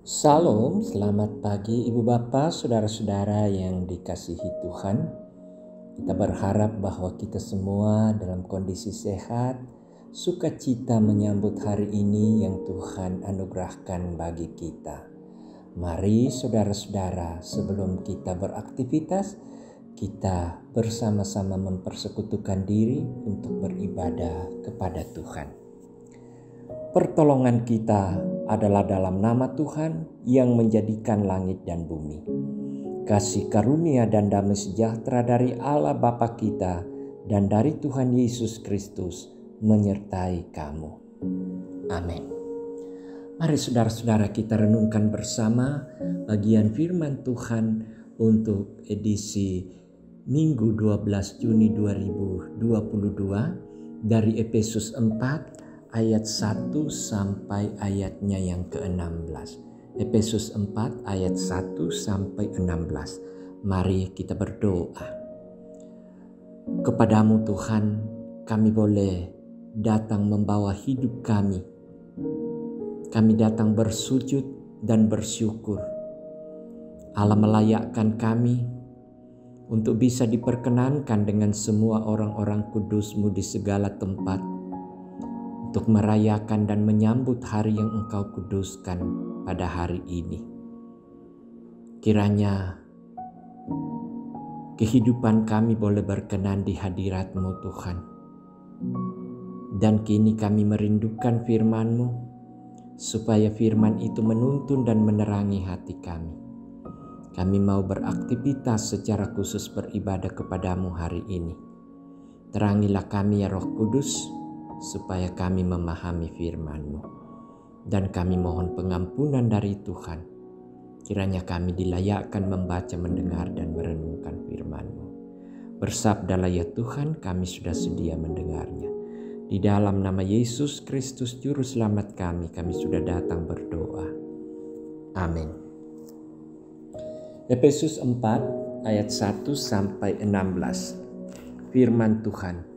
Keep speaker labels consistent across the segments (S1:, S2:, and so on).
S1: Salam, selamat pagi Ibu Bapak, saudara-saudara yang dikasihi Tuhan. Kita berharap bahwa kita semua dalam kondisi sehat, sukacita menyambut hari ini yang Tuhan anugerahkan bagi kita. Mari saudara-saudara, sebelum kita beraktivitas, kita bersama-sama mempersekutukan diri untuk beribadah kepada Tuhan. Pertolongan kita adalah dalam nama Tuhan yang menjadikan langit dan bumi. Kasih karunia dan damai sejahtera dari Allah Bapa kita dan dari Tuhan Yesus Kristus menyertai kamu. Amin. Mari saudara-saudara kita renungkan bersama bagian firman Tuhan untuk edisi Minggu 12 Juni 2022 dari Efesus 4 ayat 1 sampai ayatnya yang ke-16. Efesus 4 ayat 1 sampai 16. Mari kita berdoa. Kepadamu Tuhan, kami boleh datang membawa hidup kami. Kami datang bersujud dan bersyukur. Allah melayakkan kami untuk bisa diperkenankan dengan semua orang-orang kudus-Mu di segala tempat, untuk merayakan dan menyambut hari yang Engkau kuduskan pada hari ini. Kiranya kehidupan kami boleh berkenan di hadirat-Mu Tuhan. Dan kini kami merindukan firman-Mu, supaya firman itu menuntun dan menerangi hati kami. Kami mau beraktivitas secara khusus beribadah kepadamu hari ini. Terangilah kami ya Roh Kudus, supaya kami memahami firman-Mu. Dan kami mohon pengampunan dari Tuhan. Kiranya kami dilayakkan membaca, mendengar, dan merenungkan firman-Mu. Bersabdalah ya Tuhan, kami sudah sedia mendengarnya. Di dalam nama Yesus Kristus Juru Selamat kami sudah datang berdoa. Amin. Efesus 4 ayat 1 sampai 16. Firman Tuhan.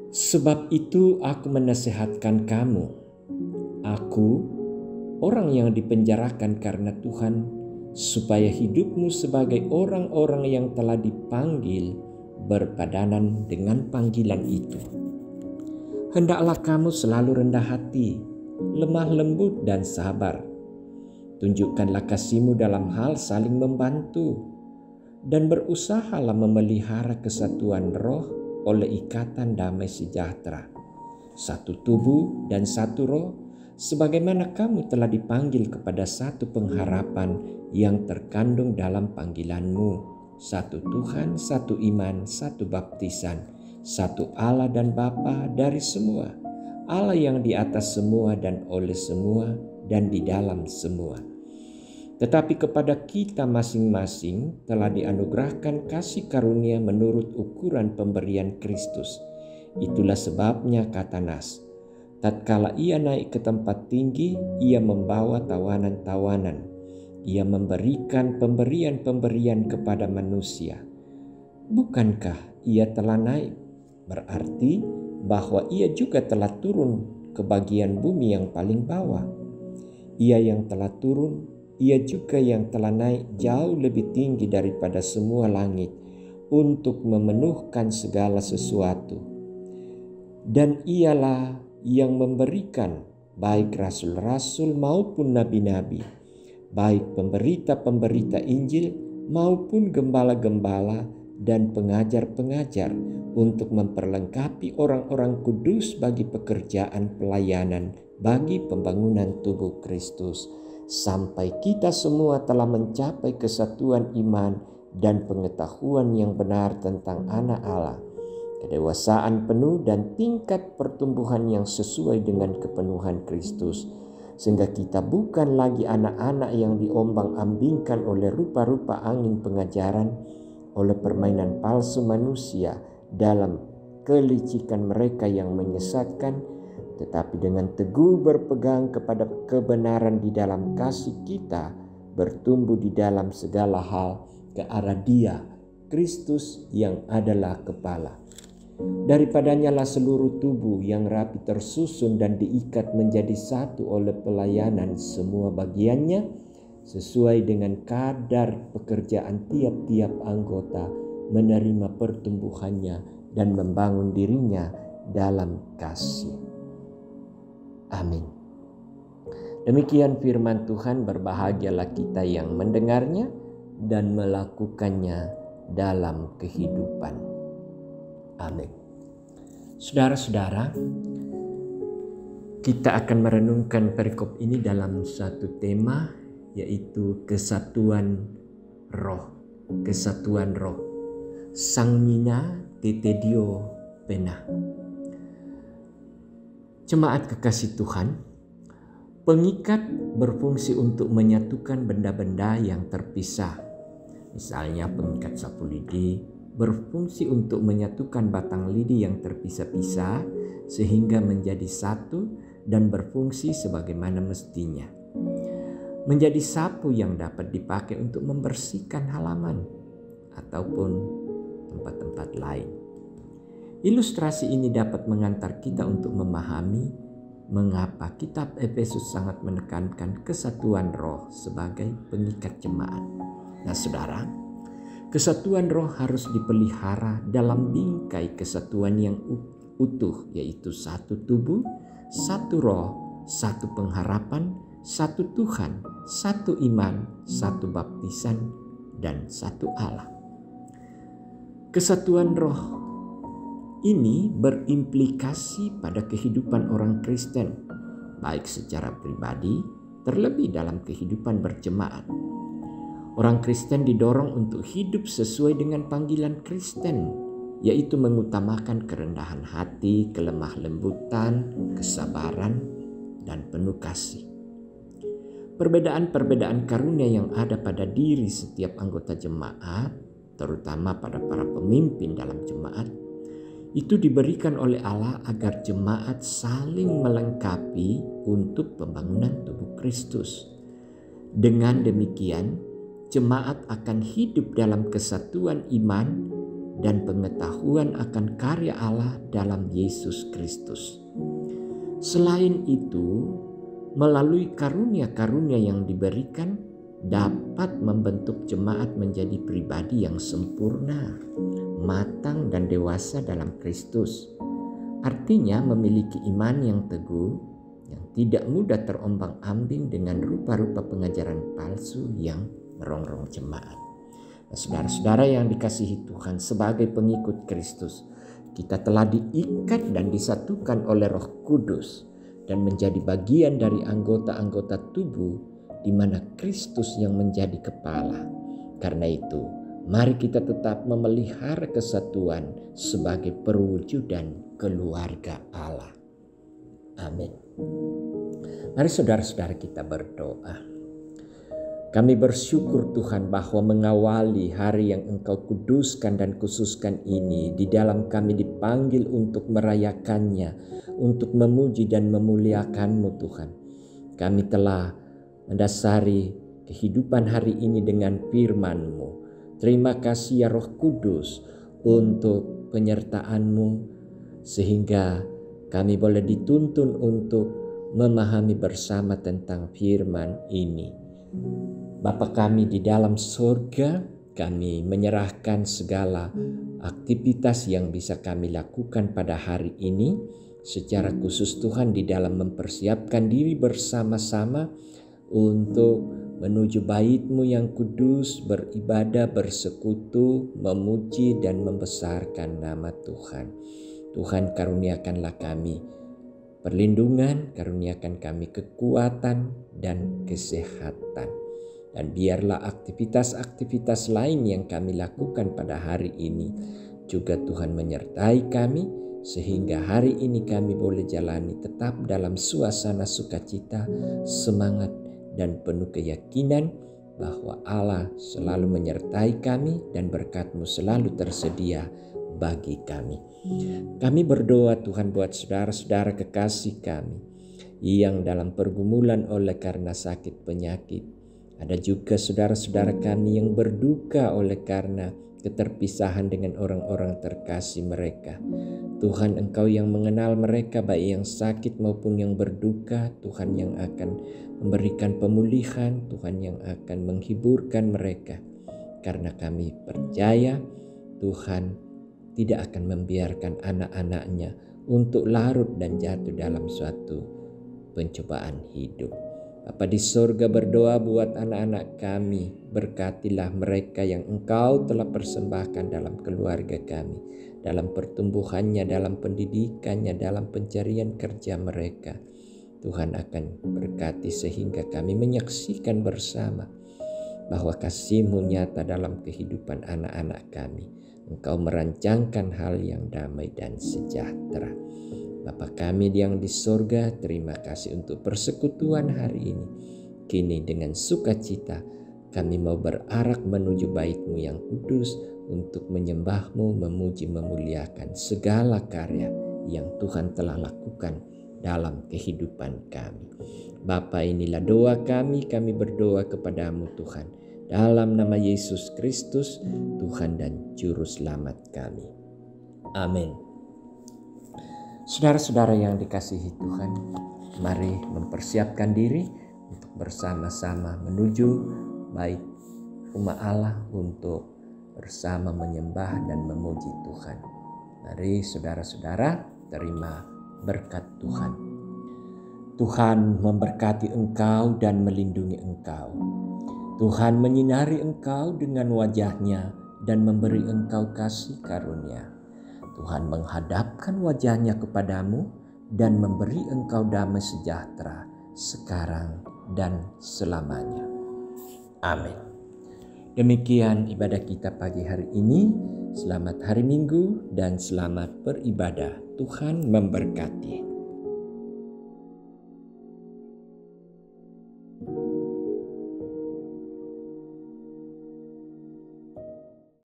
S1: Sebab itu aku menasihatkan kamu, aku orang yang dipenjarakan karena Tuhan, supaya hidupmu sebagai orang-orang yang telah dipanggil berpadanan dengan panggilan itu. Hendaklah kamu selalu rendah hati, lemah lembut dan sabar. Tunjukkanlah kasihmu dalam hal saling membantu, dan berusahalah memelihara kesatuan roh oleh ikatan damai sejahtera. Satu tubuh dan satu roh, sebagaimana kamu telah dipanggil kepada satu pengharapan yang terkandung dalam panggilanmu. Satu Tuhan, satu iman, satu baptisan, satu Allah dan Bapa dari semua. Allah yang di atas semua dan oleh semua dan di dalam semua. Tetapi kepada kita masing-masing telah dianugerahkan kasih karunia menurut ukuran pemberian Kristus. Itulah sebabnya kata Nas, tatkala ia naik ke tempat tinggi, ia membawa tawanan-tawanan. Ia memberikan pemberian-pemberian kepada manusia. Bukankah ia telah naik? Berarti bahwa ia juga telah turun ke bagian bumi yang paling bawah. Ia yang telah turun, ia juga yang telah naik jauh lebih tinggi daripada semua langit untuk memenuhkan segala sesuatu. Dan ialah yang memberikan baik rasul-rasul maupun nabi-nabi, baik pemberita-pemberita Injil maupun gembala-gembala dan pengajar-pengajar untuk memperlengkapi orang-orang kudus bagi pekerjaan pelayanan bagi pembangunan tubuh Kristus, sampai kita semua telah mencapai kesatuan iman dan pengetahuan yang benar tentang Anak Allah, kedewasaan penuh dan tingkat pertumbuhan yang sesuai dengan kepenuhan Kristus, sehingga kita bukan lagi anak-anak yang diombang-ambingkan oleh rupa-rupa angin pengajaran, oleh permainan palsu manusia dalam kelicikan mereka yang menyesatkan, tetapi dengan teguh berpegang kepada kebenaran di dalam kasih kita, bertumbuh di dalam segala hal ke arah Dia, Kristus yang adalah kepala. Daripadanya lah seluruh tubuh yang rapi tersusun dan diikat menjadi satu oleh pelayanan semua bagiannya sesuai dengan kadar pekerjaan tiap-tiap anggota, menerima pertumbuhannya dan membangun dirinya dalam kasih. Amin. Demikian firman Tuhan, berbahagialah kita yang mendengarnya dan melakukannya dalam kehidupan. Amin. Saudara-saudara, kita akan merenungkan perikop ini dalam satu tema, yaitu kesatuan roh. Kesatuan roh. Sangmina tetedio pena. Jemaat kekasih Tuhan, pengikat berfungsi untuk menyatukan benda-benda yang terpisah. Misalnya pengikat sapu lidi berfungsi untuk menyatukan batang lidi yang terpisah-pisah sehingga menjadi satu dan berfungsi sebagaimana mestinya. Menjadi sapu yang dapat dipakai untuk membersihkan halaman ataupun tempat-tempat lain. Ilustrasi ini dapat mengantar kita untuk memahami mengapa kitab Efesus sangat menekankan kesatuan roh sebagai pengikat jemaat. Nah saudara, kesatuan roh harus dipelihara dalam bingkai kesatuan yang utuh, yaitu satu tubuh, satu roh, satu pengharapan, satu Tuhan, satu iman, satu baptisan, dan satu Allah. Kesatuan roh ini berimplikasi pada kehidupan orang Kristen, baik secara pribadi, terlebih dalam kehidupan berjemaat. Orang Kristen didorong untuk hidup sesuai dengan panggilan Kristen, yaitu mengutamakan kerendahan hati, kelemah lembutan, kesabaran, dan penuh kasih. Perbedaan-perbedaan karunia yang ada pada diri setiap anggota jemaat, terutama pada para pemimpin dalam jemaat, itu diberikan oleh Allah agar jemaat saling melengkapi untuk pembangunan tubuh Kristus. Dengan demikian, jemaat akan hidup dalam kesatuan iman dan pengetahuan akan karya Allah dalam Yesus Kristus. Selain itu, melalui karunia-karunia yang diberikan dapat membentuk jemaat menjadi pribadi yang sempurna, matang dan dewasa dalam Kristus. Artinya memiliki iman yang teguh, yang tidak mudah terombang-ambing dengan rupa-rupa pengajaran palsu yang merongrong jemaat. Nah, saudara-saudara yang dikasihi Tuhan, sebagai pengikut Kristus, kita telah diikat dan disatukan oleh Roh Kudus dan menjadi bagian dari anggota-anggota tubuh di mana Kristus yang menjadi kepala. Karena itu, mari kita tetap memelihara kesatuan sebagai perwujudan keluarga Allah. Amin. Mari saudara-saudara kita berdoa. Kami bersyukur Tuhan bahwa mengawali hari yang Engkau kuduskan dan khususkan ini, di dalam kami dipanggil untuk merayakannya, untuk memuji dan memuliakan-Mu Tuhan. Kami telah mendasari kehidupan hari ini dengan firman-Mu. Terima kasih ya Roh Kudus untuk penyertaan-Mu, sehingga kami boleh dituntun untuk memahami bersama tentang firman ini. Bapa kami di dalam surga, kami menyerahkan segala aktivitas yang bisa kami lakukan pada hari ini, secara khusus Tuhan di dalam mempersiapkan diri bersama-sama untuk menuju bait-Mu yang kudus, beribadah, bersekutu, memuji dan membesarkan nama Tuhan. Tuhan, karuniakanlah kami perlindungan, karuniakan kami kekuatan dan kesehatan. Dan biarlah aktivitas-aktivitas lain yang kami lakukan pada hari ini juga Tuhan menyertai kami, sehingga hari ini kami boleh jalani tetap dalam suasana sukacita, semangat, dan penuh keyakinan bahwa Allah selalu menyertai kami dan berkat-Mu selalu tersedia bagi kami. Kami berdoa Tuhan buat saudara-saudara kekasih kami yang dalam pergumulan oleh karena sakit penyakit. Ada juga saudara-saudara kami yang berduka oleh karena keterpisahan dengan orang-orang terkasih mereka. Tuhan, Engkau yang mengenal mereka, baik yang sakit maupun yang berduka. Tuhan yang akan memberikan pemulihan, Tuhan yang akan menghiburkan mereka. Karena kami percaya Tuhan tidak akan membiarkan anak-anaknya untuk larut dan jatuh dalam suatu pencobaan hidup. Bapa di sorga, berdoa buat anak-anak kami. Berkatilah mereka yang Engkau telah persembahkan dalam keluarga kami, dalam pertumbuhannya, dalam pendidikannya, dalam pencarian kerja mereka. Tuhan akan berkati sehingga kami menyaksikan bersama bahwa kasih-Mu nyata dalam kehidupan anak-anak kami. Engkau merancangkan hal yang damai dan sejahtera. Bapa kami yang di sorga, terima kasih untuk persekutuan hari ini. Kini dengan sukacita kami mau berarak menuju bait-Mu yang kudus untuk menyembah-Mu, memuji, memuliakan segala karya yang Tuhan telah lakukan dalam kehidupan kami. Bapa, inilah doa kami berdoa kepada-Mu Tuhan. Dalam nama Yesus Kristus, Tuhan dan Juru Selamat kami. Amin. Saudara-saudara yang dikasihi Tuhan, mari mempersiapkan diri untuk bersama-sama menuju bait umat Allah untuk bersama menyembah dan memuji Tuhan. Mari saudara-saudara terima berkat Tuhan. Tuhan memberkati engkau dan melindungi engkau. Tuhan menyinari engkau dengan wajah-Nya dan memberi engkau kasih karunia. Tuhan menghadapkan wajah-Nya kepadamu dan memberi engkau damai sejahtera sekarang dan selamanya. Amin. Demikian ibadah kita pagi hari ini. Selamat hari Minggu dan selamat beribadah. Tuhan memberkati.